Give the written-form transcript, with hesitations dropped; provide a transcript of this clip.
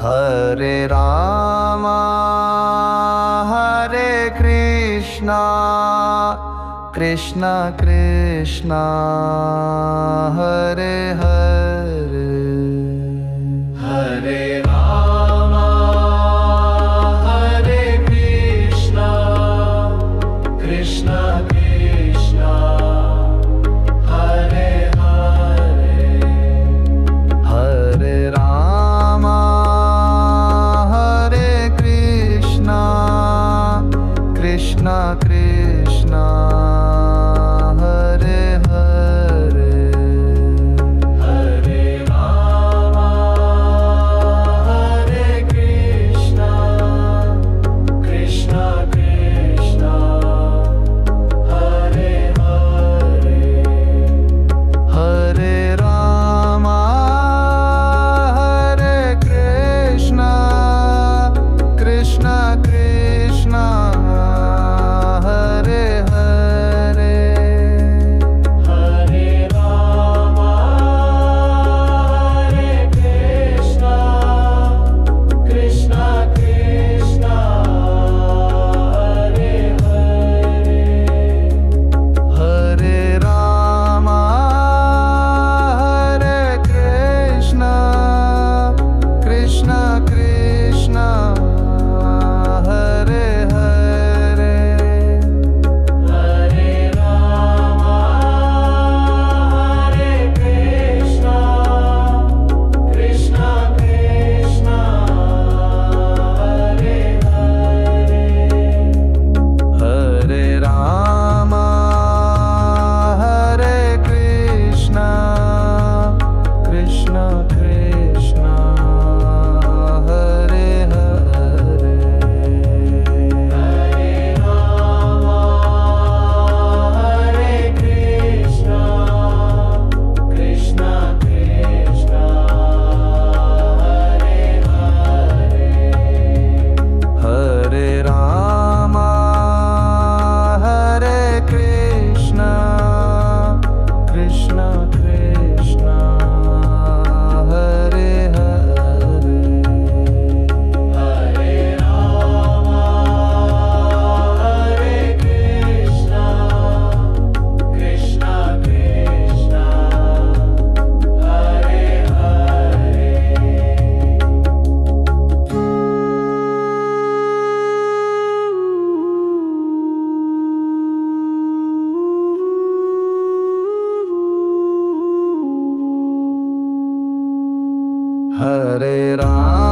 Hare Rama Hare Krishna Krishna Krishna Hare Hare Hare Rama Hare Krishna Krishna Krishna Hare Hare Hare Rama Hare Krishna Krishna Krishna Hare Hare Hare Rama Hare Krishna Krishna Krishna Hare Hare Hare Rama Hare Krishna Krishna Krishna Hare Hare Hare Rama Hare Krishna Krishna Krishna Hare Hare Hare Rama Hare Krishna Krishna Krishna Hare Hare Hare Rama Hare Krishna Krishna Krishna Hare Hare Hare Rama Hare Krishna Krishna Krishna Hare Hare Hare Rama Hare Krishna Krishna Krishna Hare Hare Hare Rama Hare Krishna Krishna Krishna Hare Hare Hare Rama Hare Krishna Krishna Krishna Hare Hare Hare Ram